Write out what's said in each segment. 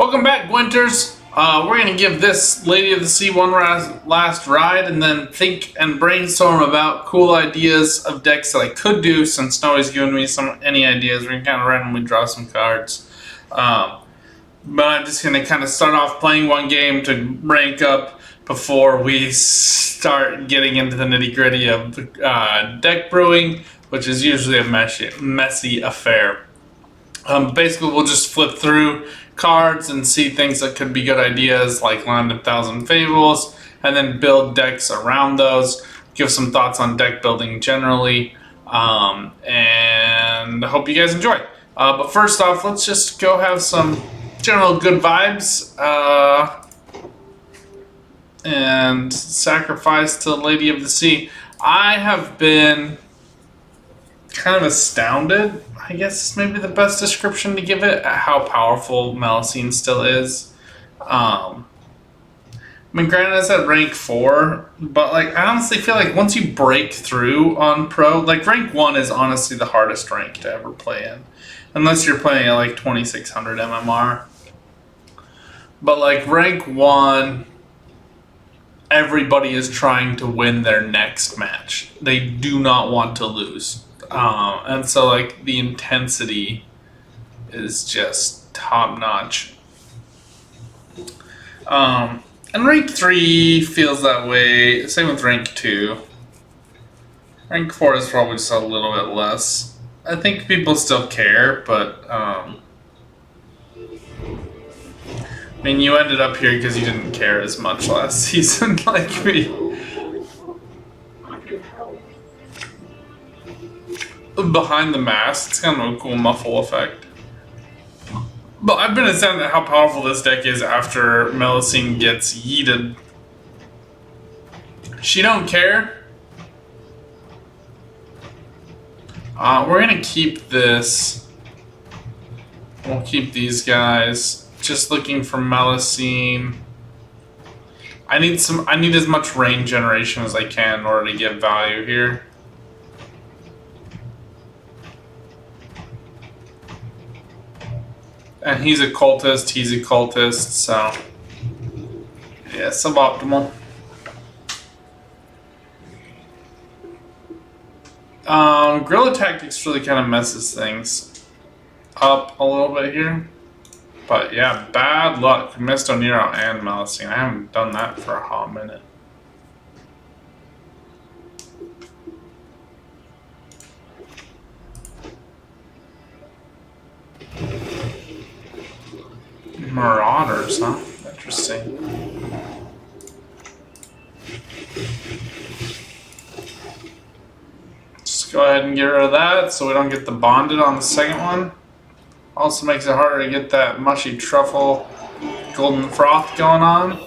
Welcome back, Gwenters. We're going to give this Lady of the Sea one last ride and then think and brainstorm about cool ideas of decks that I could do since nobody's given me any ideas. We're going to kind of randomly draw some cards. But I'm just going to kind of start off playing one game to rank up before we start getting into the nitty-gritty of deck brewing, which is usually a messy affair. Basically, we'll just flip through cards and see things that could be good ideas, like Land of Thousand Fables, and then build decks around those. Give some thoughts on deck building generally, and I hope you guys enjoy. But first off, let's just go have some general good vibes and sacrifice to the Lady of the Sea. I have been kind of astounded, I guess maybe the best description to give it, at how powerful Melusine still is. I mean, granted, it's at rank 4, but like I honestly feel like once you break through on Pro, like rank 1 is honestly the hardest rank to ever play in. Unless you're playing at like 2600 MMR. But like rank 1, everybody is trying to win their next match. They do not want to lose. And so like the intensity is just top notch. And rank 3 feels that way. Same with rank 2. Rank 4 is probably just a little bit less. I think people still care, but I mean, you ended up here because you didn't care as much last season like me. Behind the mask, it's kind of a cool muffle effect. But I've been astounded at how powerful this deck is after Melusine gets yeeted. She don't care. We're gonna keep this. We'll keep these guys. Just looking for Melusine. I need as much rain generation as I can in order to get value here. And he's a cultist, so yeah, suboptimal. Guerrilla Tactics really kind of messes things up a little bit here. But yeah, bad luck. Missed Oniro and Melusine. I haven't done that for a hot minute. Marauders, huh? Interesting. Just go ahead and get rid of that so we don't get the bonded on the second one. Also makes it harder to get that mushy truffle golden froth going on.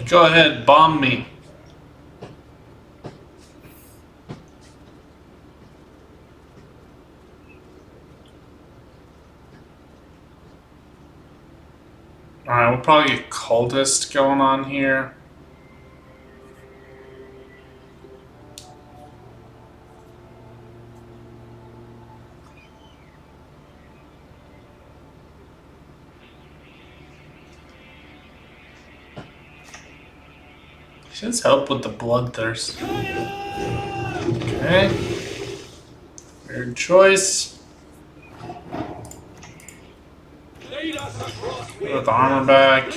Go ahead, bomb me. Alright, we'll probably get cultist going on here. Should help with the bloodthirst. Okay. Weird choice. Put the armor back.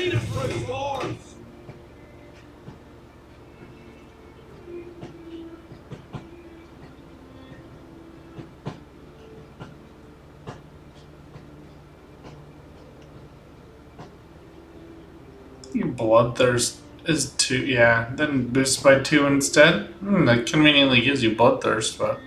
Your bloodthirst is 2, yeah. Then boost by 2 instead. That conveniently gives you bloodthirst, but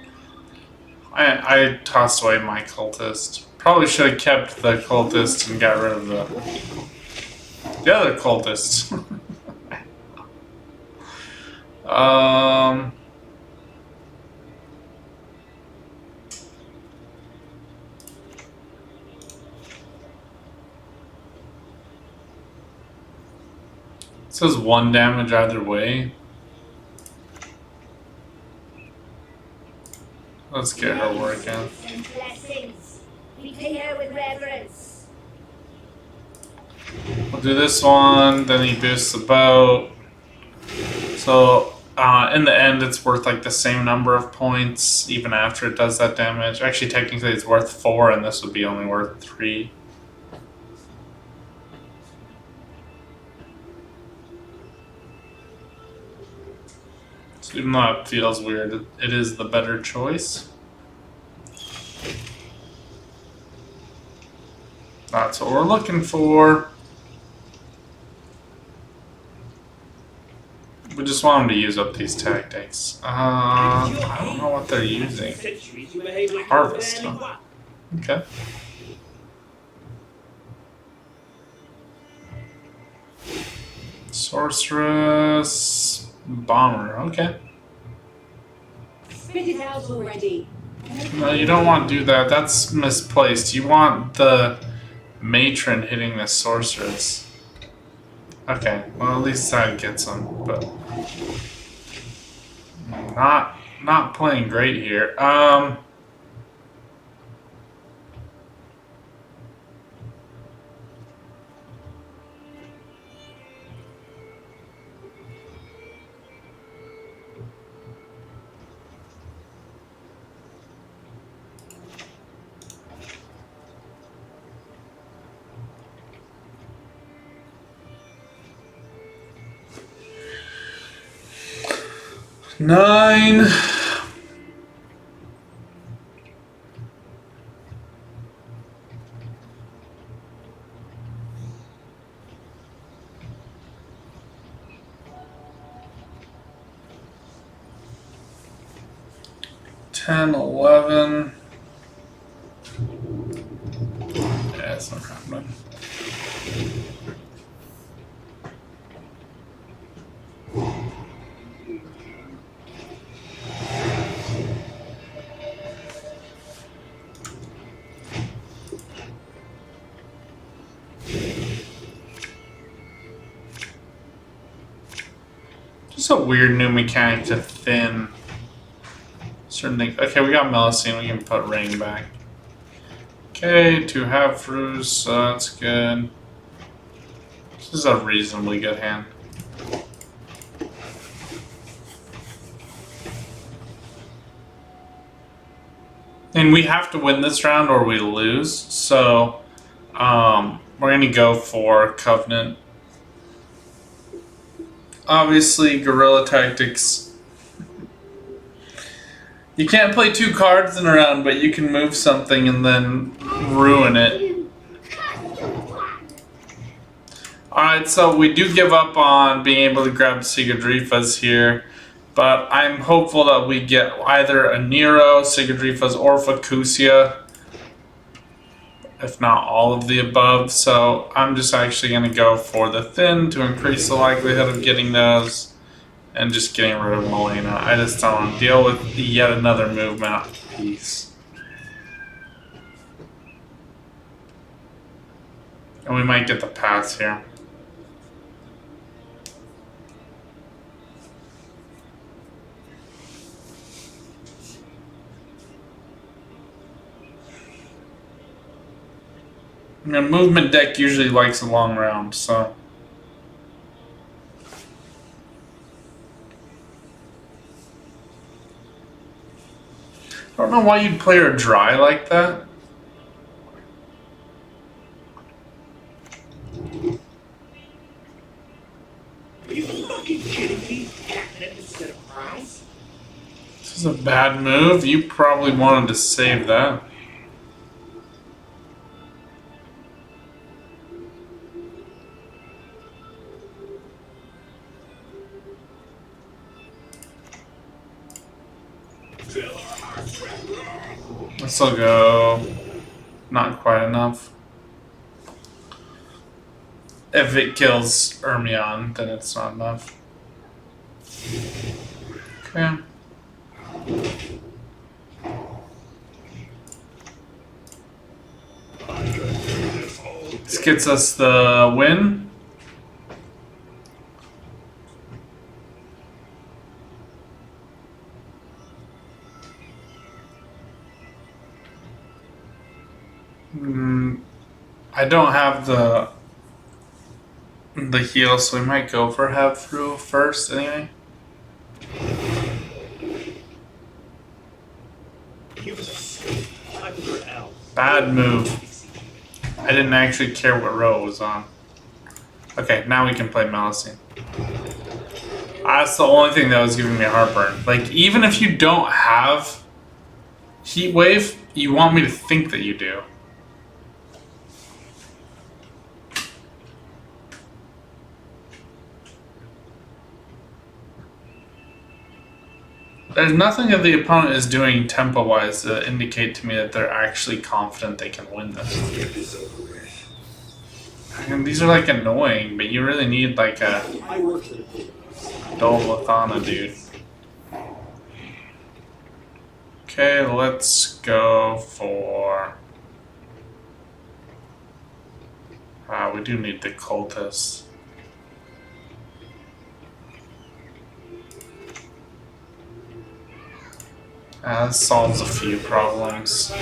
I tossed away my cultist. Probably should have kept the cultist and got rid of the other cultist. It says 1 damage either way. Let's get her working. We pay her with reverence. We'll do this one, then he boosts the boat. So, in the end, it's worth like the same number of points, even after it does that damage. Actually, technically, it's worth 4, and this would be only worth 3. So even though it feels weird, it is the better choice. That's what we're looking for. We just want them to use up these tactics. I don't know what they're using. Harvest, huh? Okay. Sorceress, bomber. Okay. Spit it out already. No, you don't want to do that. That's misplaced. You want the matron hitting the sorceress. Okay, well at least that gets them, but not playing great here. Nine. Ten, 11. Yeah, it's not happening. Just a weird new mechanic to thin certain things. Okay, we got Melusine. We can put Rain back. Okay, 2 Havfrus, so that's good. This is a reasonably good hand. And we have to win this round or we lose, so we're going to go for Covenant. Obviously, Guerrilla Tactics. You can't play 2 cards in a round, but you can move something and then ruin it. Alright, so we do give up on being able to grab Sigadrifas here, but I'm hopeful that we get either a Nero, Sigadrifas, or Facusia, if not all of the above. So I'm just actually going to go for the thin to increase the likelihood of getting those and just getting rid of Molina. I just don't want to deal with yet another movement piece. And we might get the pass here. The movement deck usually likes a long round, so. I don't know why you'd play her dry like that. Are you fucking kidding me? Catnip instead of prize? This is a bad move. You probably wanted to save that. This'll go not quite enough. If it kills Ermion, then it's not enough. Okay. This gets us the win. I don't have the heal, so we might go for have through first anyway. Bad move. I didn't actually care what row it was on. Okay, now we can play Malacine. That's the only thing that was giving me heartburn. Like, even if you don't have Heat Wave, you want me to think that you do. There's nothing that the opponent is doing tempo-wise to indicate to me that they're actually confident they can win this. And these are like annoying, but you really need like a Dolathana dude. Okay, let's go for... we do need the cultist. This solves a few problems. I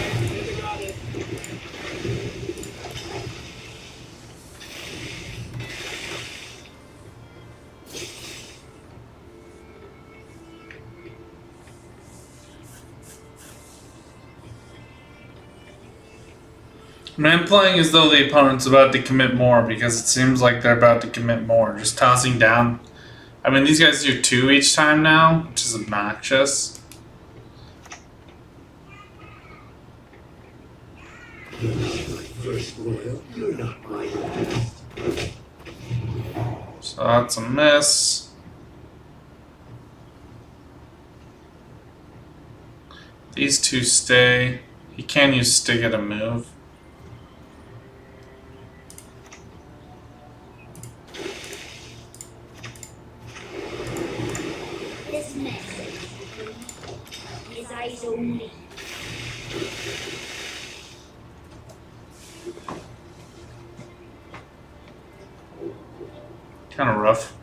mean, I'm playing as though the opponent's about to commit more because it seems like they're about to commit more. Just tossing down. I mean, these guys do 2 each time now, which is obnoxious. So that's a miss. These 2 stay. He can use Stiga to move. This message is eyes only. Kind of rough.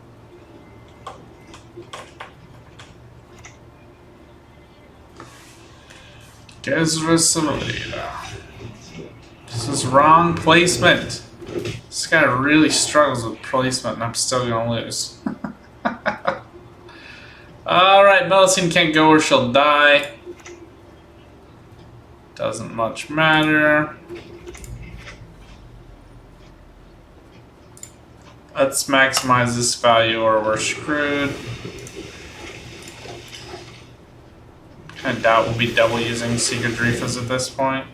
Gezra. This is wrong placement. This guy really struggles with placement, and I'm still gonna lose. Alright, Malacine can't go or she'll die. Doesn't much matter. Let's maximize this value or we're screwed. I doubt we'll be double using Secret Reefers at this point.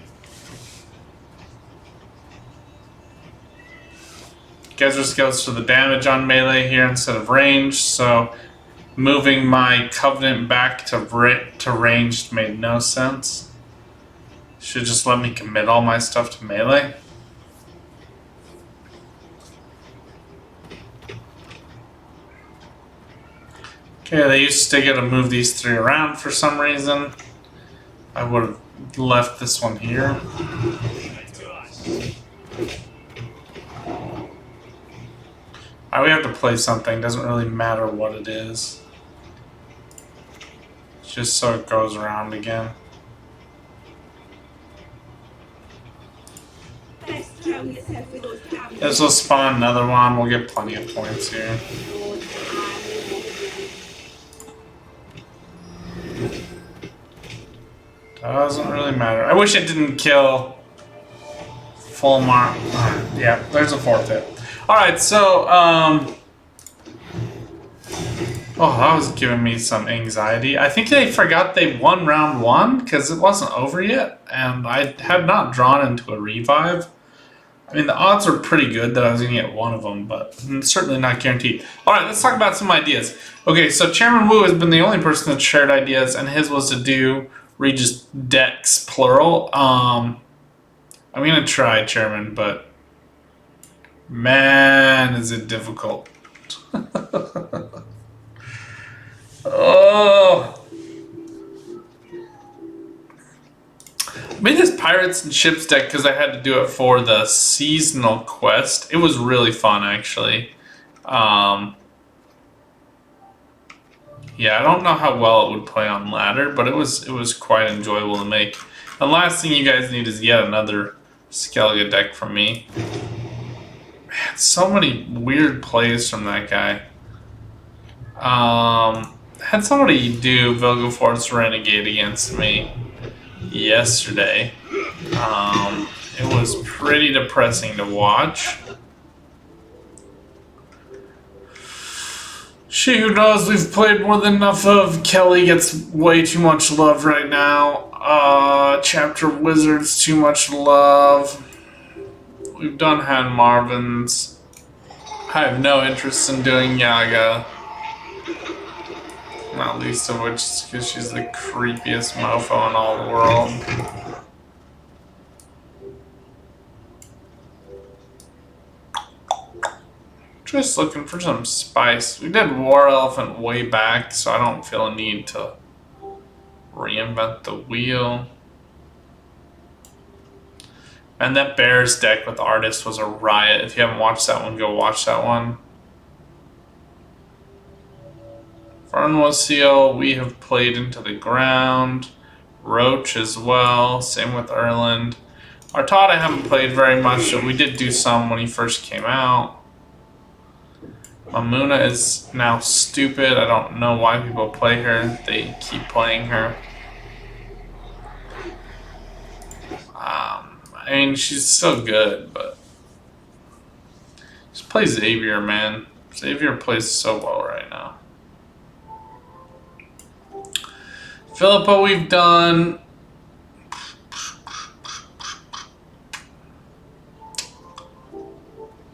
Gezris goes for the damage on melee here instead of range, so moving my Covenant back to ranged made no sense. Should just let me commit all my stuff to melee. Okay, they used Stiga to move these 3 around for some reason. I would have left this one here. We have to play something, doesn't really matter what it is. Just so it goes around again. This will spawn another one, we'll get plenty of points here. Doesn't really matter. I wish it didn't kill full mark. Yeah, there's a 4th hit. Alright, so, oh, that was giving me some anxiety. I think they forgot they won round 1 because it wasn't over yet, and I had not drawn into a revive. I mean, the odds were pretty good that I was going to get one of them, but certainly not guaranteed. Alright, let's talk about some ideas. Okay, so Chairman Wu has been the only person that shared ideas, and his was to do Regis decks, plural. I'm going to try, Chairman, but man, is it difficult. Oh. I made this Pirates and Ships deck because I had to do it for the seasonal quest. It was really fun, actually. Yeah, I don't know how well it would play on ladder, but it was quite enjoyable to make. The last thing you guys need is yet another Skellige deck from me. Man, so many weird plays from that guy. Had somebody do Vilgefortz Renegade against me yesterday. It was pretty depressing to watch. She who knows we've played more than enough of. Kelly gets way too much love right now. Chapter Wizards, too much love. We've done Han Marvin's. I have no interest in doing Yaga. Not least of which is because she's the creepiest mofo in all the world. Just looking for some spice. We did War Elephant way back, so I don't feel a need to reinvent the wheel. And that Bears deck with Artist was a riot. If you haven't watched that one, go watch that one. Fernwell Seal, we have played into the ground. Roach as well, same with Erland. Artad I haven't played very much, but we did do some when he first came out. Mamuna is now stupid. I don't know why people play her. They keep playing her. I mean, she's still good, but just play Xavier, man. Xavier plays so well right now. Philippa, we've done.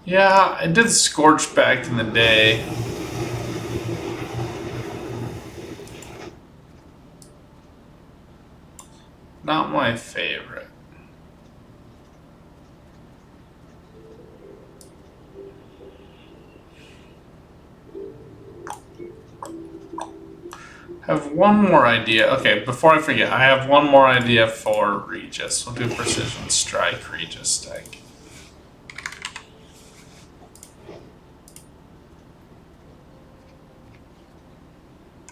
Yeah, I did Scorch back in the day. Not my favorite. I have one more idea. Okay, before I forget, I have one more idea for Regis. We'll do Precision Strike Regis deck.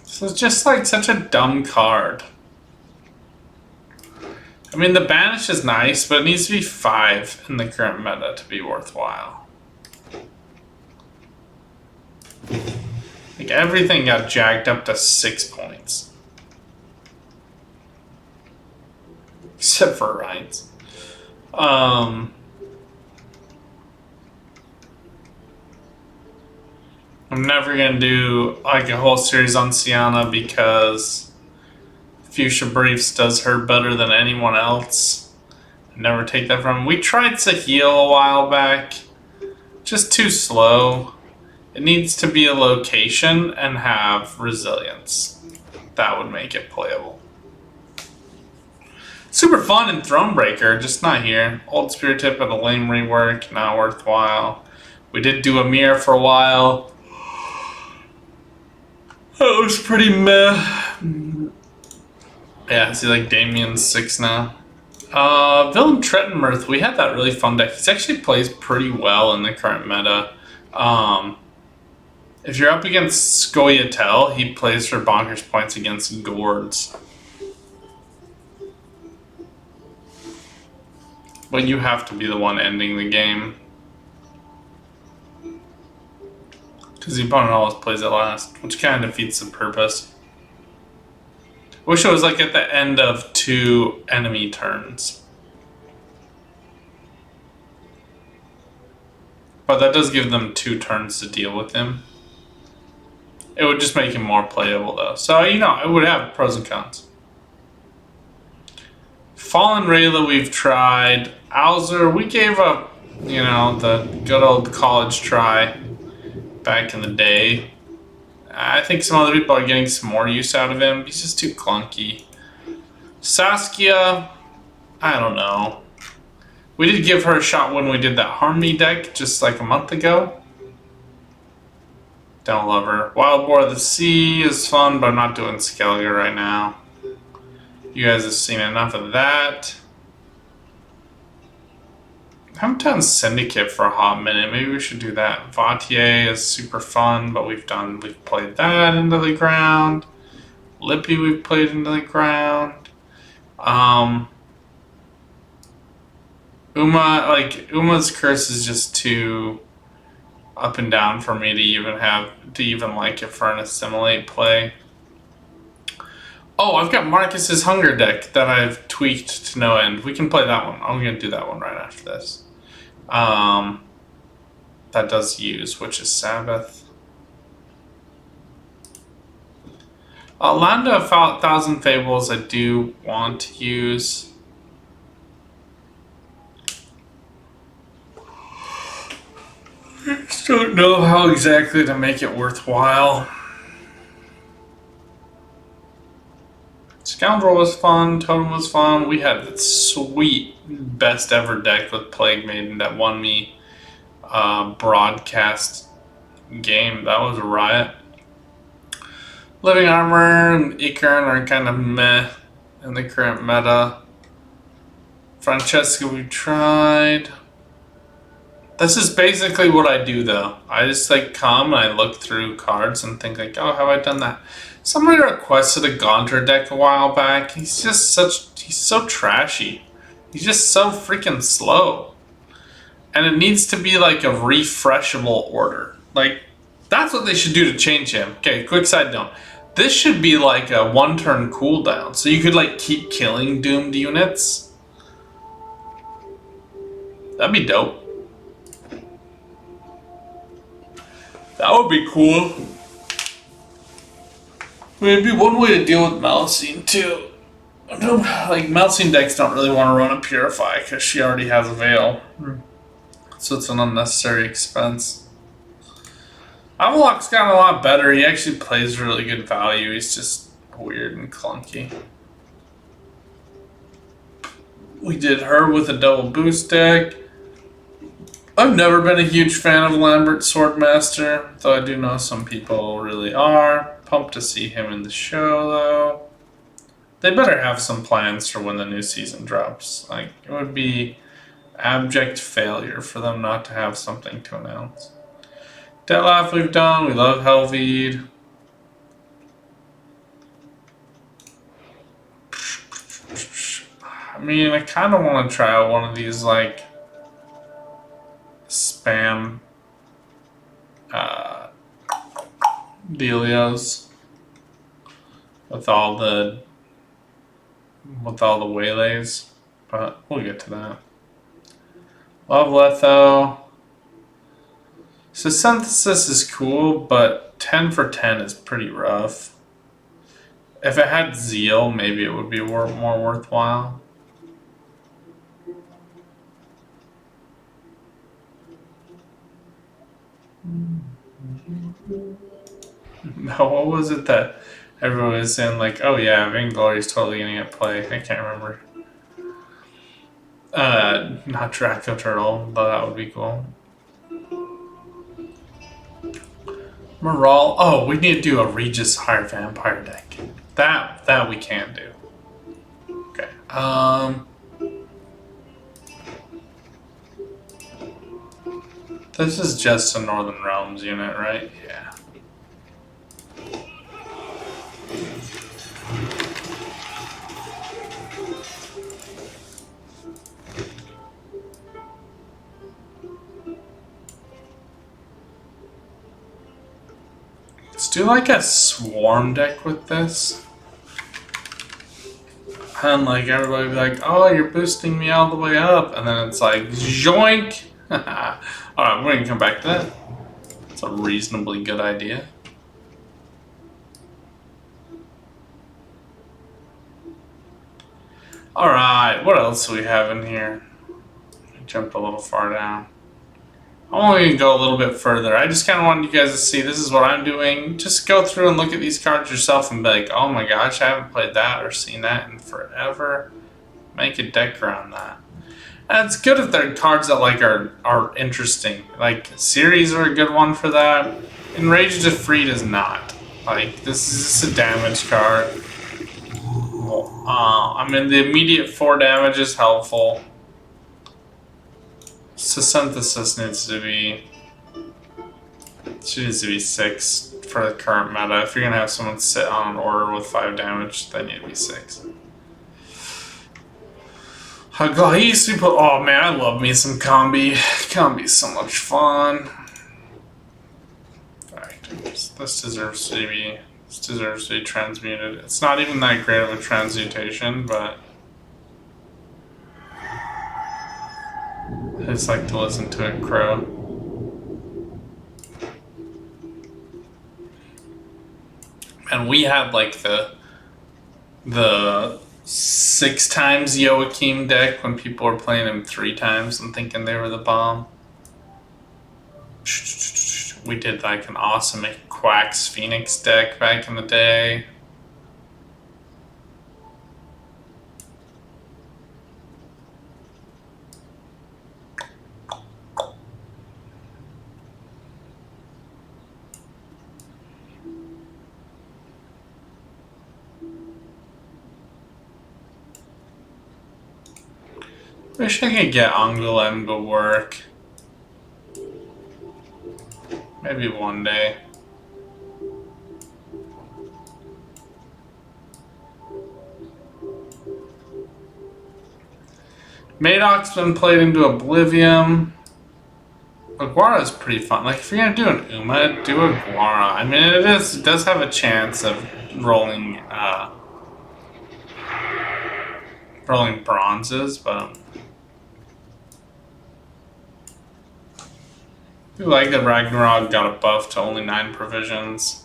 So it's just like such a dumb card. I mean, the Banish is nice, but it needs to be 5 in the current meta to be worthwhile. Like, everything got jacked up to 6 points. Except for Ryan's. I'm never gonna do like a whole series on Sienna because Fuchsia Briefs does her better than anyone else. I never take that from him. We tried Sahil a while back. Just too slow. It needs to be a location and have resilience. That would make it playable. Super fun in Thronebreaker, just not here. Old Spirit Tip and a lame rework, not worthwhile. We did do a mirror for a while. That was pretty meh. Yeah, see, like Damien's 6 now. Villain Trettenmirth, we had that really fun deck. He actually plays pretty well in the current meta. If you're up against Scoia'tael, he plays for bonkers points against Gourds. But you have to be the one ending the game. Because the opponent always plays it last, which kind of defeats the purpose. Wish it was like at the end of 2 enemy turns. But that does give them 2 turns to deal with him. It would just make him more playable though. So, you know, it would have pros and cons. Fallen Rayla we've tried. Owzer, we gave up, you know, the good old college try back in the day. I think some other people are getting some more use out of him. He's just too clunky. Saskia, I don't know. We did give her a shot when we did that Harmony deck just like a month ago. Don't love her. Wild Boar of the Sea is fun, but I'm not doing Skellige right now. You guys have seen enough of that. I haven't done Syndicate for a hot minute. Maybe we should do that. Vautier is super fun, but we've played that into the ground. Lippy we've played into the ground. Uma's curse is just too up and down for me to even like it for an assimilate play. Oh, I've got Marcus's Hunger deck that I've tweaked to no end. We can play that one. I'm gonna do that one right after this. That does use, which is Sabbath. Land of 1,000 Fables I do want to use. I just don't know how exactly to make it worthwhile. Scoundrel was fun, Totem was fun. We had that sweet best ever deck with Plague Maiden that won me broadcast game. That was a riot. Living Armor and Ikern are kind of meh in the current meta. Francesca we tried. This is basically what I do though. I just come and I look through cards and think oh, have I done that? Somebody requested a Gaunter deck a while back. He's so trashy. He's just so freaking slow. And it needs to be a refreshable order. That's what they should do to change him. Okay, quick side note. This should be a one-turn cooldown. So you could keep killing doomed units. That'd be dope. That would be cool. Maybe one way to deal with Malcine too. Malcine decks don't really want to run a Purify because she already has a Veil. So it's an unnecessary expense. Avalok's gotten a lot better. He actually plays really good value. He's just weird and clunky. We did her with a double boost deck. I've never been a huge fan of Lambert Swordmaster, though I do know some people really are. Pumped to see him in the show, though. They better have some plans for when the new season drops. It would be abject failure for them not to have something to announce. Detlef we've done. We love Helveed. I mean, I kind of want to try out one of these, spam dealios with all the waylays, but we'll get to that. Love Letho. So Synthesis is cool, but 10 for 10 is pretty rough. If it had Zeal, maybe it would be more worthwhile. No, what was it that everyone was saying oh yeah, Vainglory is totally gonna get play. I can't remember. Not Draco Turtle, though that would be cool. Moral. Oh, we need to do a Regis Higher Vampire deck. That we can do. Okay. This is just a Northern Realms unit, right? Yeah. Let's do a swarm deck with this. And everybody be oh, you're boosting me all the way up. And then it's joink! Alright, we're gonna come back to that. It's a reasonably good idea. Alright, what else do we have in here? Jump a little far down. I'm only gonna go a little bit further. I just kind of wanted you guys to see this is what I'm doing. Just go through and look at these cards yourself and be oh my gosh, I haven't played that or seen that in forever. Make a deck around that. And it's good if they're cards that are interesting. Series are a good one for that. Enraged Defreed is not. This is just a damage card. I mean, the immediate 4 damage is helpful. So Synthesis needs to be 6 for the current meta. If you're gonna have someone sit on an order with 5 damage, they need to be 6. Haglai super. Oh man, I love me some combi. Combi's so much fun. This deserves to be. This deserves to be transmuted. It's not even that great of a transmutation, but I just like to listen to it crow. And we had like the 6 times Joachim deck when people were playing him 3 times and thinking they were the bomb. We did like an awesome Quacks Phoenix deck back in the day. Wish I could get Angoulême to work. Maybe one day. Madoc's been played into oblivion. Aguara is pretty fun. Like if you're gonna do an Uma, do Aguara. I mean, it does have a chance of rolling bronzes, but I do like that Ragnarok got a buff to only 9 provisions.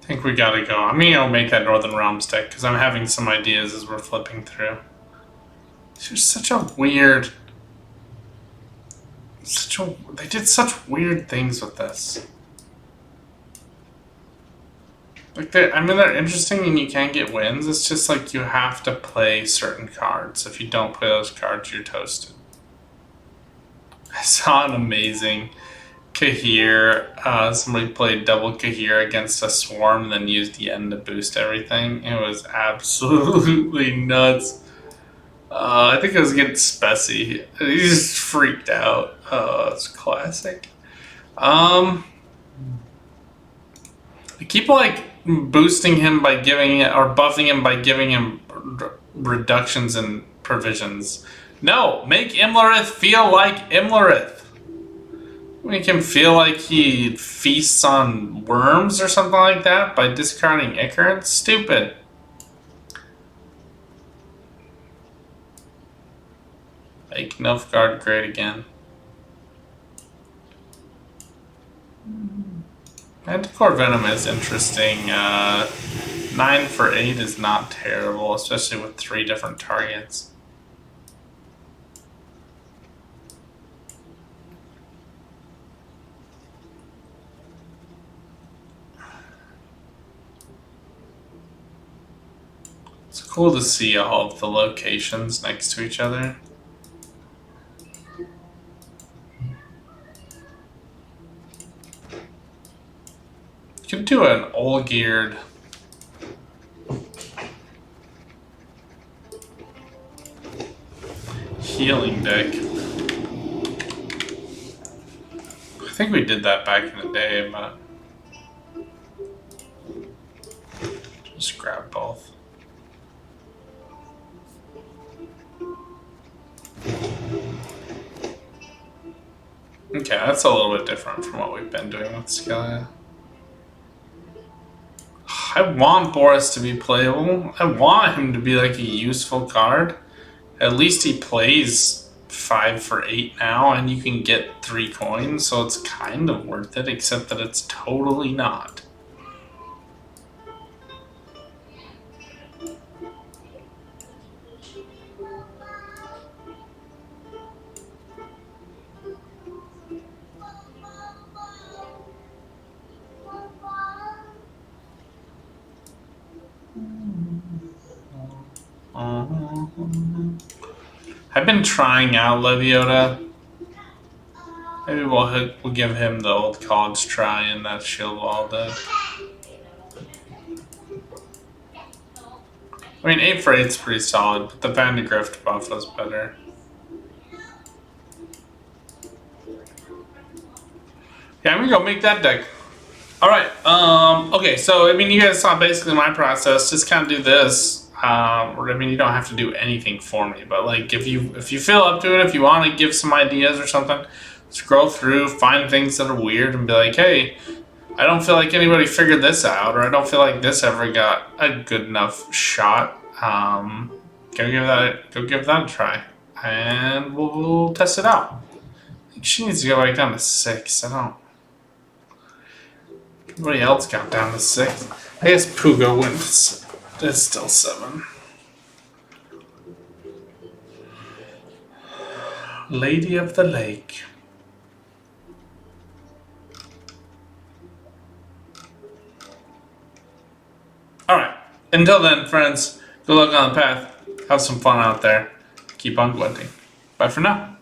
I think we gotta go. I'm gonna make that Northern Realms deck because I'm having some ideas as we're flipping through. It's just such a weird. They did such weird things with this. Like they're interesting and you can get wins. It's just like you have to play certain cards. If you don't play those cards, you're toasted. I saw an amazing Kahir. Somebody played double Kahir against a swarm, then used the end to boost everything. It was absolutely nuts. I think it was against Spessy. He just freaked out. It's classic. I keep like boosting him by giving or buffing him by giving him reductions in provisions. No, make Imlerith feel like Imlerith. Make him feel like he feasts on worms or something like that by discarding Ichor. It's stupid. Make Nilfgaard great again. Manticore Venom is interesting. 9 for 8 is not terrible, especially with 3 different targets. It's cool to see all of the locations next to each other. You could do an all-geared healing deck. I think we did that back in the day, but just grab both. Okay, that's a little bit different from what we've been doing with Skelia. I want Boris to be playable. I want him to be like a useful card. At least he plays 5 for 8 now, and you can get 3 coins, so it's kind of worth it, except that it's totally not. I've been trying out Leviota. Maybe we'll give him the old college try in that shield wall deck. I mean, 8 for 8 is pretty solid, but the Vandegrift buff was better. Yeah, I'm gonna go make that deck. Alright, okay, so, I mean, you guys saw basically my process. Just kind of do this. Or, I mean, you don't have to do anything for me, but, like, if you feel up to it, if you want to give some ideas or something, scroll through, find things that are weird, and be like, hey, I don't feel like anybody figured this out, or I don't feel like this ever got a good enough shot. Go give that a try, and we'll test it out. I think she needs to go back down to 6. I don't. Everybody else got down to 6. I guess Pugo went. It's still 7. Lady of the Lake. Alright, until then, friends, good luck on the path. Have some fun out there. Keep on glinting. Bye for now.